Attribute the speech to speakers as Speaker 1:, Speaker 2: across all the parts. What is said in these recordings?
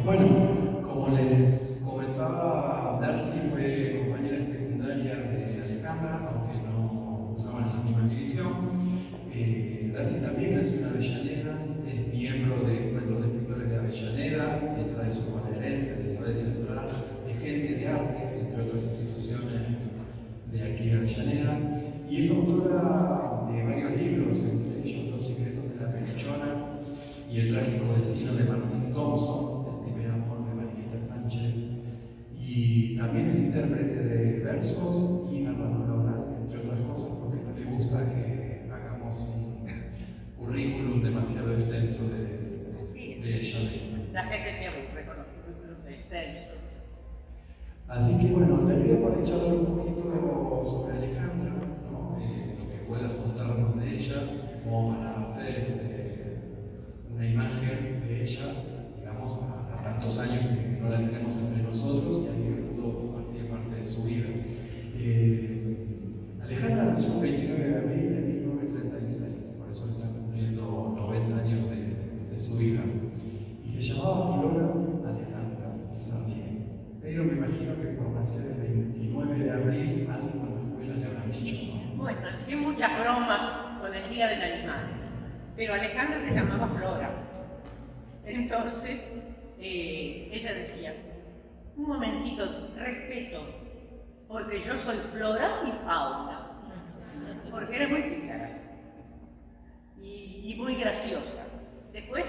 Speaker 1: Bueno, como les comentaba, Darcy fue compañera secundaria de Alejandra, aunque no usaban la misma división. Darcy también nació en Avellaneda, es miembro del Encuentro de Escritores de Avellaneda, esa de su bonaerense, de esa de Central, de Gente de Arte, entre otras instituciones de aquí de Avellaneda, y es autora de varios libros, entre ellos Los secretos de la Pelichona y El trágico destino de Martín Thompson, El primer amor de Mariquita Sánchez, y también es intérprete de versos y narradora oral, entre otras cosas, porque no le gusta que hagamos un currículum demasiado extenso de ella misma.
Speaker 2: La gente se aburre con los currículos extensos.
Speaker 1: Así que bueno, la idea para charlar un poquito sobre Alejandra, ¿no? Lo que puedas contarnos de ella, como para hacer una imagen de ella, digamos, a tantos años que no la tenemos entre nosotros y alguien que pudo compartir parte de su vida. Alejandra nació el 29 de abril de 1936, por eso está cumpliendo 90 años de su vida. Y se llamaba Flora Alejandra Izarrié. Pero me imagino que por nacer el 29 de abril, algo en la escuela le habrán dicho, ¿no?
Speaker 2: Bueno, hacía muchas bromas con el Día del Animal, pero Alejandra se llamaba Flora. Entonces, ella decía, un momentito, respeto, porque yo soy flora y fauna, porque era muy pícara y muy graciosa. Después,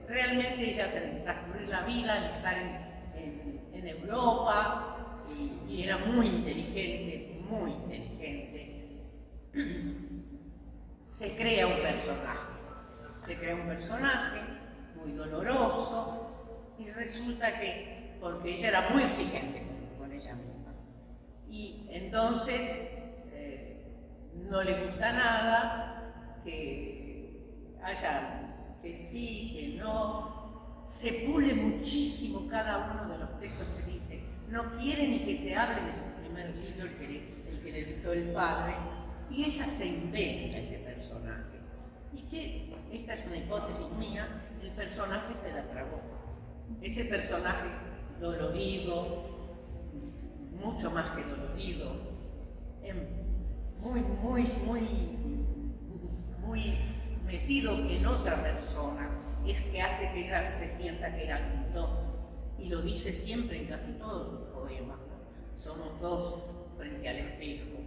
Speaker 2: realmente ella transcurrió la vida en estar en Europa y era muy inteligente, muy inteligente. Se crea un personaje muy doloroso y resulta que, porque ella era muy exigente con ella misma, y entonces no le gusta nada que haya que sí, que no, se pule muchísimo cada uno de los textos que dice, no quiere ni que se hable de su primer libro, el que le dictó el padre, y ella se inventa ese personaje. Y que, esta es una hipótesis mía, el personaje se la tragó. Ese personaje dolorido, mucho más que dolorido, muy metido en otra persona, es que hace que ella se sienta que era dos. Y lo dice siempre en casi todos sus poemas, ¿no? Somos dos frente al espejo,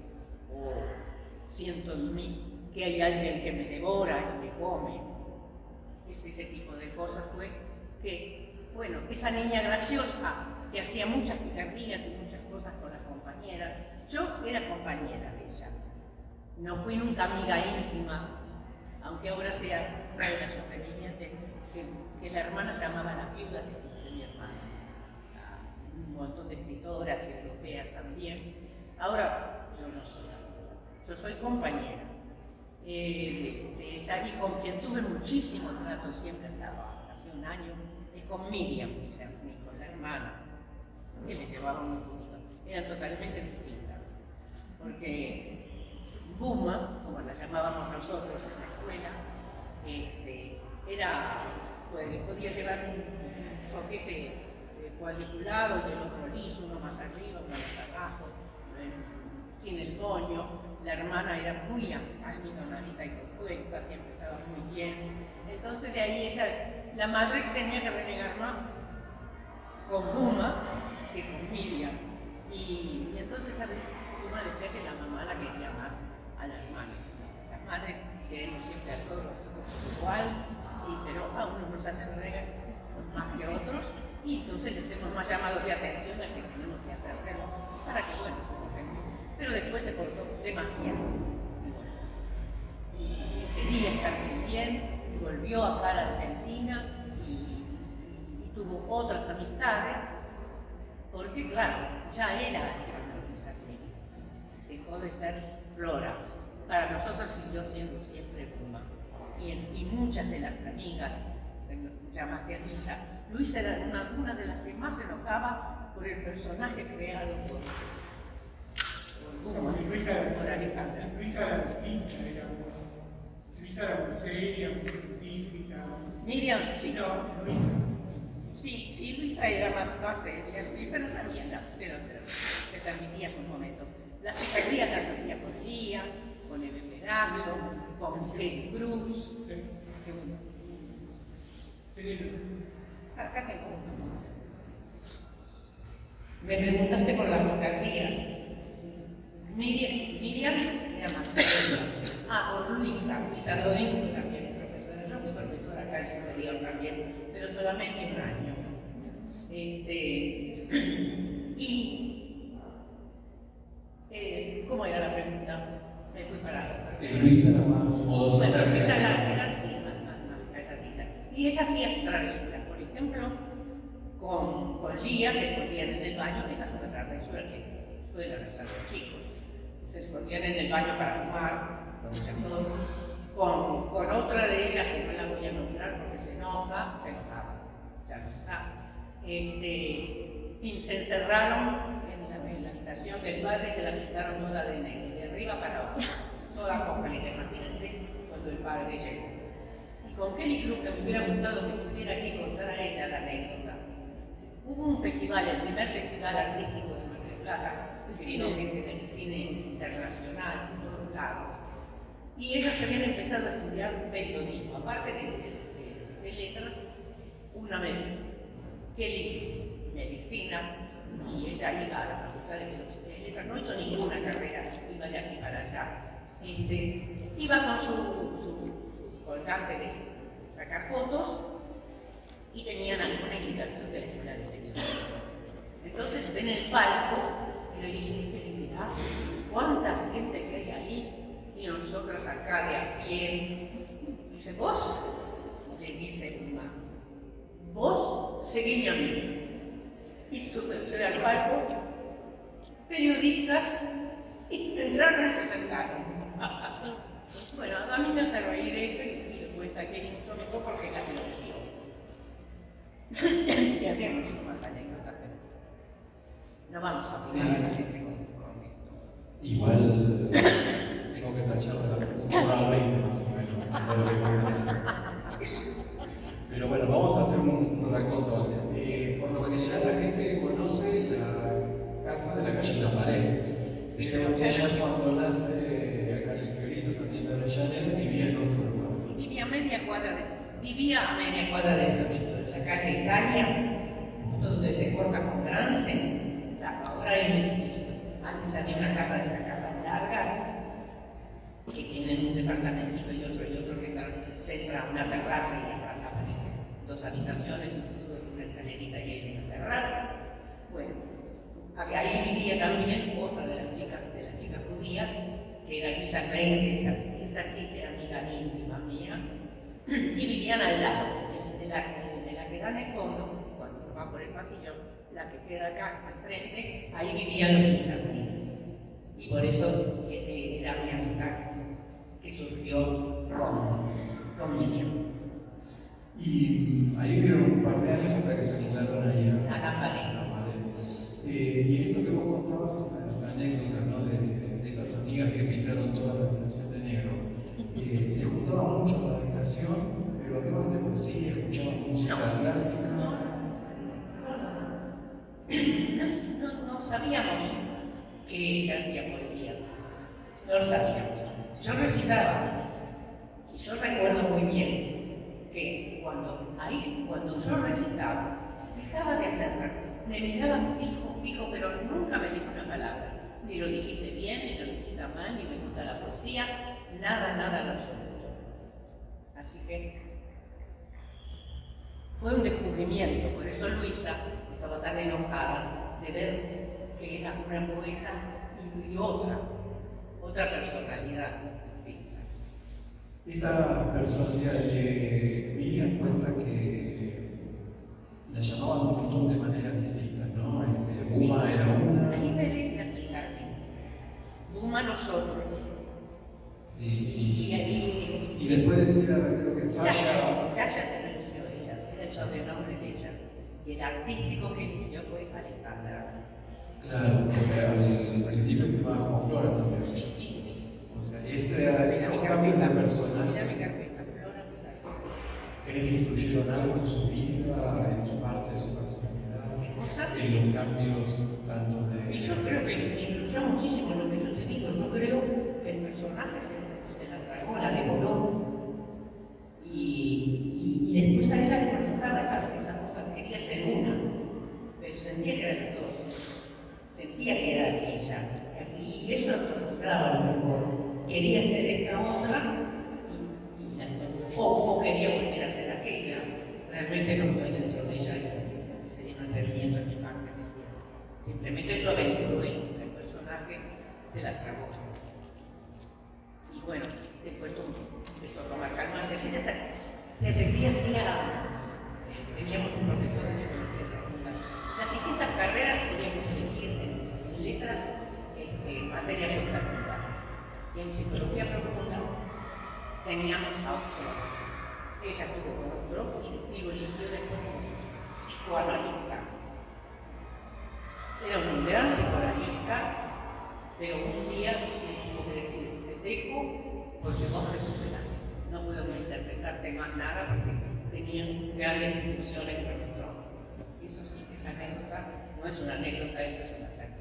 Speaker 2: o siento en mí que hay alguien que me devora y me come. Es ese tipo de cosas, fue que, bueno, esa niña graciosa que hacía muchas picardías y muchas cosas con las compañeras, yo era compañera de ella, no fui nunca amiga íntima, aunque ahora sea una de las sobrevivientes que la hermana llamaba las viudas de mi hermana, un montón de escritoras europeas también. Ahora yo no soy amiga, yo soy compañera de ella, y con quien tuve muchísimo trato siempre hace un año, es con Miriam, con la hermana, que le llevaba muy poquito. Eran totalmente distintas, porque Buma, como la llamábamos nosotros en la escuela, pues, podía llevar un soquete cuadriculado y el otro liso, uno más arriba, uno más abajo, sin el moño. La hermana era muy almidonadita y compuesta, siempre estaba muy bien. Entonces de ahí la madre tenía que renegar más con Buma que con Miriam. Y entonces a veces Buma decía que la mamá la quería más a la hermana. Las madres queremos siempre a todos los hijos igual, pero a unos nos hacen renegar más que otros, y entonces les hacemos más llamados de atención al que tenemos que hacérselos para que, bueno, se porten bien. Pero después se portó demasiado, digo yo. Y quería estar muy bien, y volvió acá a la Argentina y tuvo otras amistades, porque claro, ya era Alejandra Izarrié, dejó de ser Flora. Para nosotros siguió siendo siempre Buma. Y muchas de las amigas, ya más que Luisa, Luisa era una de las que más se enojaba por el personaje creado por Buma, por Alejandra.
Speaker 3: Luisa era distinta, Luisa era muy seria, muy científica.
Speaker 2: Miriam, sí.
Speaker 3: No, Luisa.
Speaker 2: Sí, sí, Luisa era más seria, sí, pero también pero se permitía sus momentos. Las picardías las hacía con Lía, con Eve Pedazo, con Kelly Cruz. Qué bueno. Acá tengo. Me preguntaste por las picardías. Miriam era más seria. Por Luisa Rodríguez fue también profesora. Yo fui profesora acá en superior también, pero solamente un año. ¿Cómo era la pregunta? Me fui para...
Speaker 1: Luisa era más modosa.
Speaker 2: Bueno, Luisa era así, más calladita. Y ella hacía travesuras, por ejemplo, con Lía se escondían en el baño. Esa es una travesura que suelen hacer los chicos. Se escondían en el baño para fumar, muchas cosas. Con otra de ellas, que no la voy a nombrar porque se enojaba, ya no está. Y se encerraron en la habitación del padre y se la pintaron toda de negro, de arriba para abajo, toda completa, imagínense, cuando el padre llegó. Y con Kelly Cruz, que me hubiera gustado que estuviera aquí y contara ella la anécdota. Hubo un festival, el primer festival artístico de Mar del Plata, que vino gente del cine internacional, de todos lados. Y ellos habían empezado a estudiar periodismo, aparte de letras, una Kelly medicina, y ella iba a la facultad de filosofía y letras, no hizo ninguna carrera, iba de aquí para allá. Iba con su colgante de sacar fotos y tenían alguna indicación de la escuela de periodismo. Entonces ven el palco y le dicen, mirá, cuánta gente que hay ahí, y nosotros acá de a pie. Dice, vos, le dice una, vos seguí a mí. Y sube al palco, periodistas, y entraron y se sentaron. Bueno, a mí me hace reír esto y le cuenta que mucho mejor porque es la que lo eligió. Y había muchísimas anécdotas, pero no vamos a poner a la gente con esto.
Speaker 1: Igual tengo que tachar de la temporada 20 más o menos. Pero bueno, vamos a hacer un raconto. Por lo general la gente conoce la casa de la calle La Pared. Pero ella cuando nace acá en el Fiorito, también de Avellaneda, vivía en otro lugar.
Speaker 2: Sí, vivía a media cuadra de Fiorito, en la calle Italia, justo donde se corta con Gransen. Ahora hay un edificio. Antes había una casa de esas casas largas que tienen un departamentito y otro que se entra a una terraza y atrás aparecen dos habitaciones y se sube una escalerita y hay una terraza. Bueno, ahí vivía también otra de las chicas judías, que era Luisa Klein, que esa sí que era amiga íntima mía, y vivían al lado, de la que da en el fondo, cuando se va por el pasillo, la que queda acá al frente, ahí vivían los Luisa Klein. Y por eso era mi amistad que surgió con Miriam.
Speaker 1: Y ahí vivieron un par de años hasta que se mudaron ahí
Speaker 2: a La Pared.
Speaker 1: Y en esto que vos contabas, una de las anécdotas, ¿no? de estas amigas que pintaron toda la habitación de negro, se juntaban mucho en la habitación, pero hablaban de poesía, escuchaban música clásica.
Speaker 2: No sabíamos que ella hacía poesía, no lo sabíamos. Yo recitaba, y yo recuerdo muy bien que cuando yo recitaba, dejaba de hacerlo. Me miraba fijo, pero nunca me dijo una palabra. Ni lo dijiste bien, ni lo dijiste mal, ni me gusta la poesía, nada en absoluto. Así que fue un descubrimiento, por eso Luisa estaba tan enojada de ver que era una poeta y otra personalidad.
Speaker 1: Esta personalidad de Miriam cuenta que la llamaban un montón de maneras distintas, ¿no? Buma era una.
Speaker 2: Ahí me ven explicarte. Buma nosotros.
Speaker 1: Sí.
Speaker 2: Y
Speaker 1: después decía, creo que Sasha
Speaker 2: se lo eligió ella, era el sobrenombre de ella. Y el artístico que eligió fue Alejandra.
Speaker 1: Claro, porque al principio firmaba como Flora también.
Speaker 2: Sí.
Speaker 1: O sea, estos cambios de personaje.
Speaker 2: Mira mi carpeta, Flora Pizarro.
Speaker 1: ¿Crees que influyeron algo en su vida? ¿Es parte de su personalidad?
Speaker 2: ¿Cosa?
Speaker 1: En los cambios tanto de...
Speaker 2: Y yo creo que influyó muchísimo en lo que yo te digo. Yo creo que el personaje se la tragó, la devoró. Y después a ella le gustaba esa cosa, quería ser una, pero sentía que eran los dos. Sentía que era aquella. Y eso lo lograba a lo mejor. Quería ser esta otra o quería volver a ser aquella. Realmente no estoy dentro de ella, sería un entendimiento en mi parte, decía. Simplemente yo aventuré, el personaje se la tragó. Y bueno, después empezó a tomar calmantes. Ella se refería así teníamos un profesor de psicología profunda. Las distintas carreras podíamos elegir en letras materias optativas. Y en psicología profunda teníamos a Ostrov. Ella estuvo con Ostrov y lo eligió después como su psicoanalista. Era un gran psicoanalista, pero un día le tuvo que decir, te dejo porque vos me superás. No puedo interpretarte más nada porque tenían grandes discusiones con Ostrov. Eso sí, esa anécdota no es una anécdota, esa es una certeza.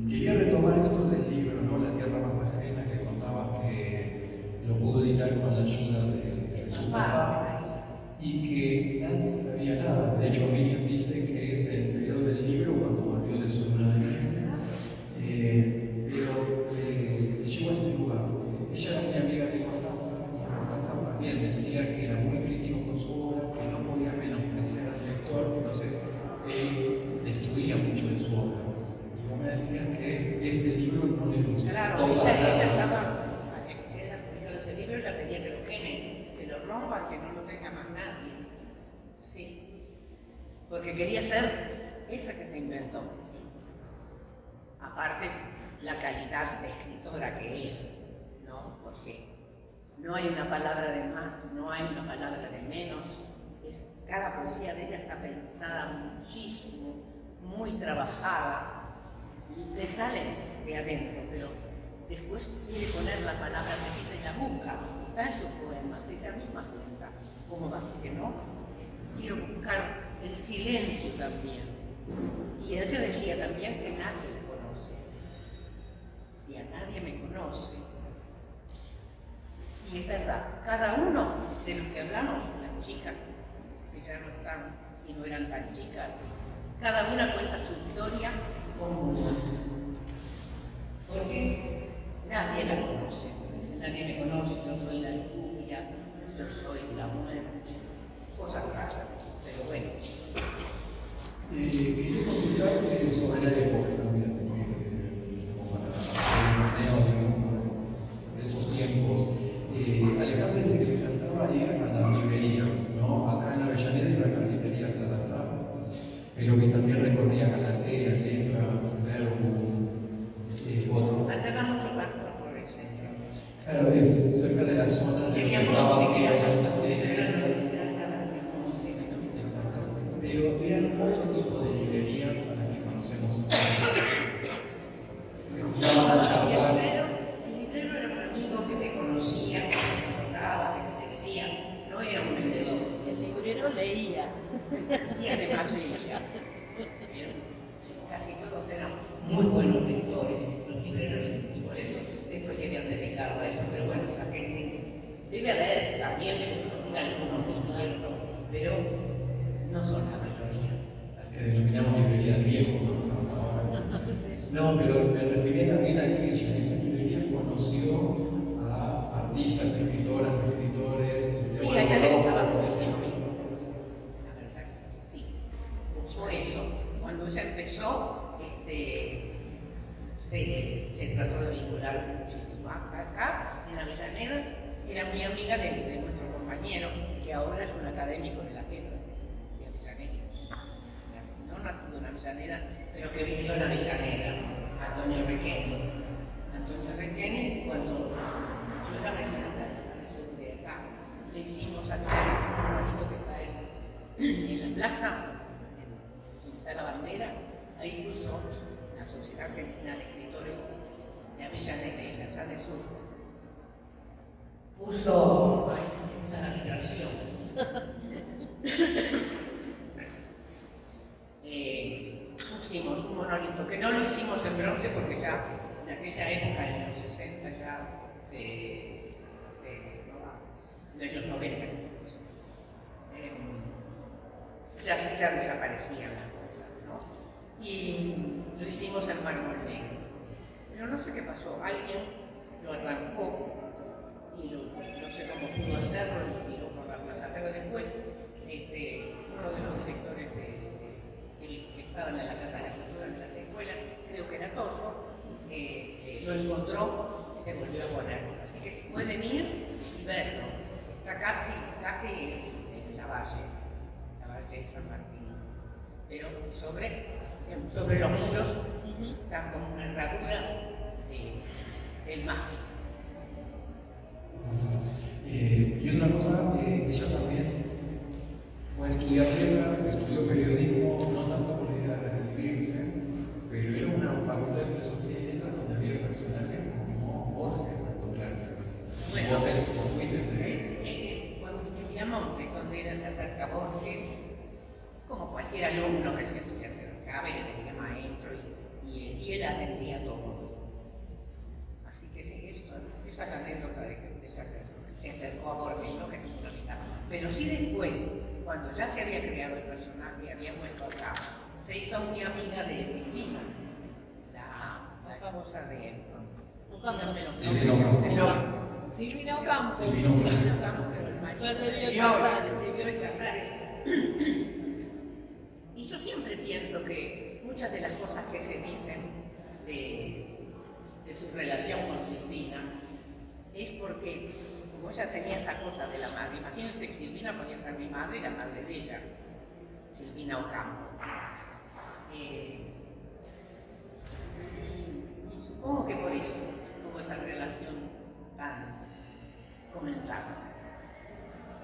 Speaker 1: Quería retomar esto del libro, ¿no? La tierra más ajena, que contabas que lo pudo editar con la ayuda de su papá y que nadie sabía nada. De hecho, Miriam dice que se enteró del libro cuando volvió de su luna de miel. Pero te llevo a este lugar. Ella era muy amiga de Cortázar y Cortázar también decía que era muy crítico con su obra, que no podía menospreciar al lector, entonces él destruía mucho de su obra. Y vos me decías que este libro no le gustó.
Speaker 2: Claro, ella estaba, para que quisiera publicar ese libro, ella pedía que lo quemen, que lo rompan, que no lo tenga más nadie. Sí, porque quería ser esa que se inventó. Aparte, la calidad de escritora que es, ¿no? Porque no hay una palabra de más, no hay una palabra de menos. Cada poesía de ella está pensada muchísimo, muy trabajada, le sale de adentro, pero después quiere poner la palabra precisa y la busca, está en sus poemas, ella misma cuenta cómo va a ser, ¿no? Quiero buscar el silencio también. Y ella decía también que nadie me conoce. Si a nadie me conoce. Y es verdad, cada uno de los que hablamos, las chicas, que ya no están y no eran tan chicas, cada una cuenta su historia como una. Porque nadie la conoce. Dice, nadie me conoce, yo soy la lluvia, yo soy la muerte. Cosas raras, pero bueno.
Speaker 1: Quería consultarte sobre la época también, como para hacer un manejo de esos tiempos. Alejandra dice que le encantaba ir a las librerías, ¿no? Acá en Avellaneda iba a la librería Salazar, pero que también recorría Galatea, Letras, Verbo, otro.
Speaker 2: Andaba mucho más por el centro.
Speaker 1: Claro, es cerca de la zona de estaba exactamente. Pero eran otro tipo de librerías a las que conocemos ahora. Se juntaban a charlar.
Speaker 2: El librero era un amigo que te conocía, que te asesoraba, que te decía, no era un vendedor. El librero leía. Y además leía. Casi todos eran muy buenos lectores, los libreros, y por eso después se habían dedicado a eso. Pero bueno, esa gente debe haber también de existir algunos, ¿no es cierto? Pero no son la mayoría.
Speaker 1: Las que denominamos librerías viejo, ¿no? No, pero me refería también a que ella en esas librerías conoció a artistas, escritoras, escritores.
Speaker 2: Sí, a ella le gustaba muchísimo mismo. La verdad que sí. Mucho eso. Cuando ella empezó, se trató de vincular muchísimo. Acá, en Avellaneda, era muy amiga de nuestro compañero, que ahora es un académico de las letras de Avellaneda. No nacido en Avellaneda, pero que vivió en Avellaneda, Antonio Requeni. Antonio Requeni, cuando yo era presidenta de la sala de sur de acá, le hicimos hacer un monito que está en la plaza, donde está la bandera, ahí puso la Sociedad Argentina de Escritores de Avellaneda, en la sala de sur. puso la migración. Pusimos un monolito, que no lo hicimos en bronce porque ya en aquella época, en los 60, ya de los 90, ya desaparecían las cosas, ¿no? Y lo hicimos en mármol negro. Pero no sé qué pasó, alguien lo arrancó y no sé cómo pudo hacerlo, lo tiró por la plaza, pero después uno de los directores que estaban en la Casa de la Cultura de las escuelas, creo que era Toso, lo encontró y se volvió a poner. Así que si pueden ir y verlo, está casi en la valle de San Martín, pero sobre los muros está como una herradura del mástil.
Speaker 1: Y otra cosa, ella también fue a estudiar letras, estudió periodismo, no tanto por la idea de recibirse, pero era una facultad de filosofía y letras donde había personajes como Borges dando clases.
Speaker 2: Bueno,
Speaker 1: vos fuiste
Speaker 2: en Viamonte, cuando ella se acerca a Borges, como cualquier alumno que se acercaba y le decía maestro, y él atendía a todos. Así que sí, esa es la anécdota de que se acercó a Borges, ¿no? Que no necesitaba. Pero sí después, cuando ya se había creado el personaje y había vuelto acá, se hizo muy amiga de Silvina, la esposa de
Speaker 3: Silvina Ocampo.
Speaker 2: Pues
Speaker 3: debió
Speaker 2: de Casares. Y yo siempre pienso que muchas de las cosas que se dicen de su relación con Silvina es porque, como ella tenía esa cosa de la madre, imagínense que Silvina podía ser mi madre y la madre de ella, Silvina Ocampo. Y supongo que por eso tuvo esa relación tan comentada.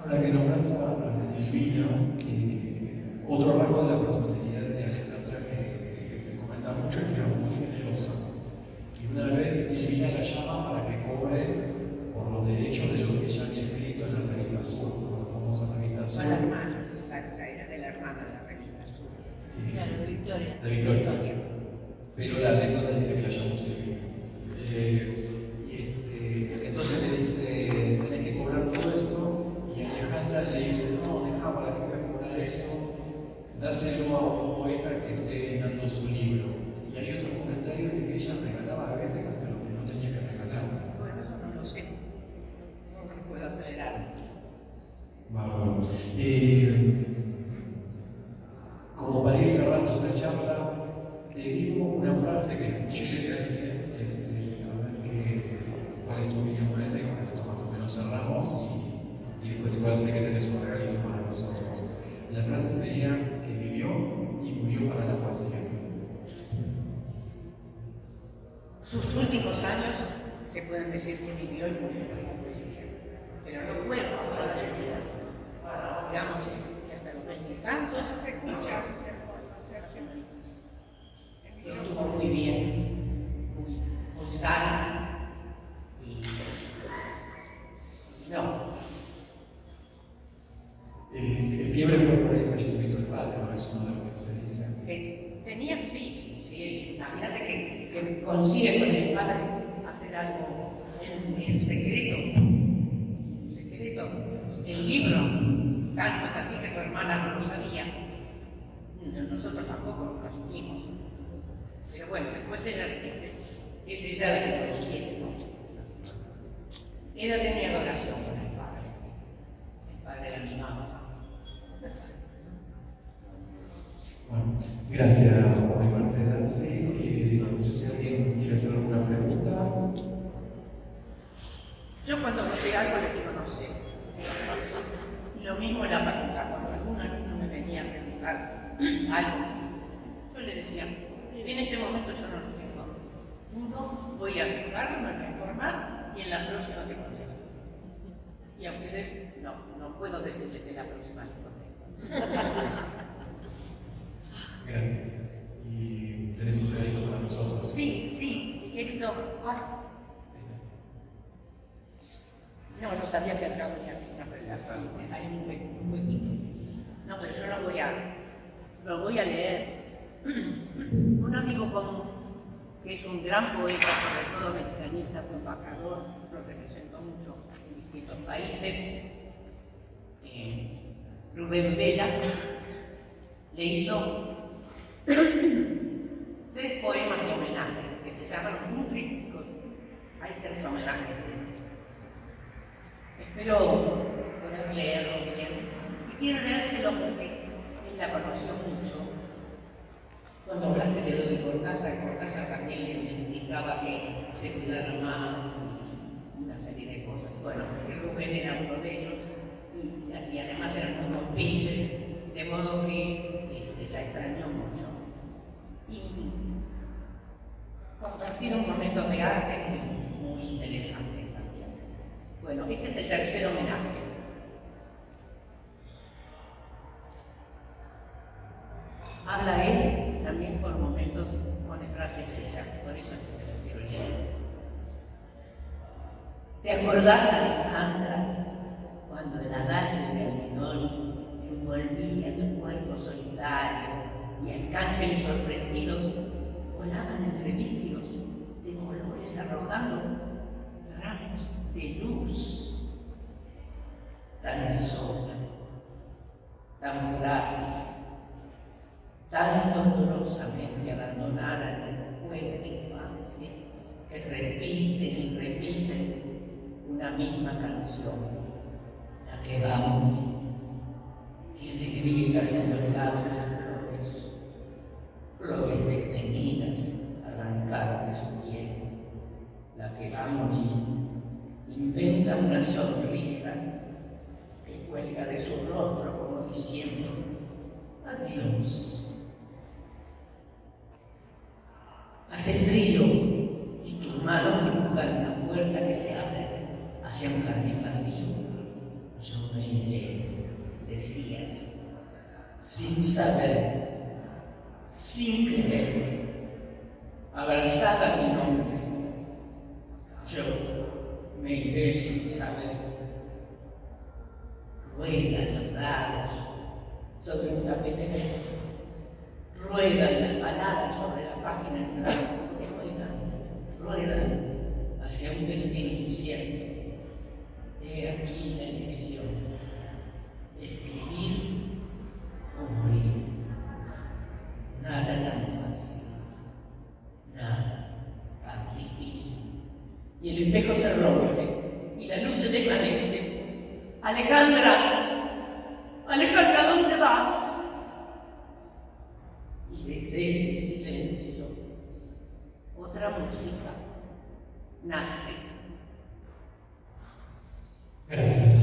Speaker 1: Ahora que nombras a Silvina, otro rasgo de la personalidad de Alejandra que se comenta mucho es que era muy generosa. Y una vez Silvina la llama para que cobre por los derechos de lo que ella había escrito en la revista Sur, la famosa revista Sur.
Speaker 2: Fue la hermana, era de la hermana de la revista Sur.
Speaker 3: Claro, de Victoria.
Speaker 1: De Victoria. Pero la anécdota dice que la llamó Silvina. Entonces le dice, tenés que cobrar todo esto, y Alejandra le dice, no, deja, para que voy a cobrar eso, dáselo a un poeta que esté dando su libro. Y hay otros comentarios de que ella regalaba a veces hasta lo que no tenía que regalar.
Speaker 2: Bueno, eso no lo sé, no me puedo acelerar.
Speaker 1: Bárbaro. Como para ir cerrando esta charla, te digo una frase que escuché de alguien, a ver cuál es tu opinión con esa, y con esto más o menos cerramos, y después igual sé que tenés un regalito para nosotros. La frase sería que vivió y murió para la poesía.
Speaker 2: Sus últimos años se pueden decir que vivió y murió para la poesía, pero no fueron todas sus vidas. Digamos que hasta los 20 y tantos se escucha. Estuvo muy bien, muy sana y no.
Speaker 1: El quiebre fue por el fallecimiento del padre, ¿no? Es uno de los que se dice.
Speaker 2: Que tenía, sí. Imagínate que consigue con el padre hacer algo en secreto. El libro, tal pues así que su hermana no lo sabía. Nosotros tampoco lo supimos. Pero bueno, después ella es ella la que lo quiere, ¿no? Ella tenía adoración por el padre. El padre la mimaba más.
Speaker 1: Bueno, gracias por mi parte, Nancy. No sé si alguien quiere hacer alguna pregunta.
Speaker 2: Yo cuando no sé algo le digo no sé. Lo mismo en la facultad, cuando algún alumno me venía a preguntar algo, yo le decía, en este momento yo no lo tengo. Uno, voy a buscarlo, me voy a informar y en la próxima te contesto. Y a ustedes no puedo decirles que la próxima les contesto.
Speaker 1: Gracias. Y tenés un regalito para nosotros.
Speaker 2: Sí, mi querido. No, no sabía que acá había hay un huequito. No, pero yo lo voy a leer. Un amigo común, que es un gran poeta, sobre todo americanista, fue embajador, lo representó mucho en distintos países, Rubén Vela, le hizo 3 poemas de homenaje que se llaman un tríptico. Hay 3 homenajes de él. Espero poder leerlo bien. Y quiero leérselo porque él la conoció mucho. Cuando hablaste de lo de Cortázar también le indicaba que se cuidara más y una serie de cosas. Bueno, que Rubén era uno de ellos y además eran muy compinches, de modo que la extrañó mucho. Y compartieron momentos de arte muy interesantes también. Bueno, este es el 3er homenaje. Habla él también por momentos, pone frases de ella, por eso es que se lo quiero leer. ¿Te acordás, Alejandra, cuando el adagio de almidón envolvía tu cuerpo solitario y arcángeles sorprendidos volaban entre vidrios de colores arrojando ramos de luz? Tan sola, tan frágil, tan dolorosamente abandonada en el juego de infancia, que repiten y repiten una misma canción, la que va a morir. Tiene grietas en los labios, flores desteñidas, arrancadas de su piel. La que va a morir inventa una sonrisa que cuelga de su rostro como diciendo adiós. Hace frío y tus manos dibujan una puerta que se abre hacia un jardín vacío. Yo me iré, decías, sin saber, sin querer, abrazada a mi nombre. Yo me iré sin saber. Ruedan los dados sobre un tapete negro. Ruedan las palabras sobre la página en blanco, ruedan hacia un destino incierto. He aquí la elección: escribir o morir. Nada tan fácil, nada tan difícil. Y el espejo se rompe y la luz se desvanece. Alejandra, Alejandra, ¿dónde vas? Y desde ese silencio, otra música nace.
Speaker 1: Gracias.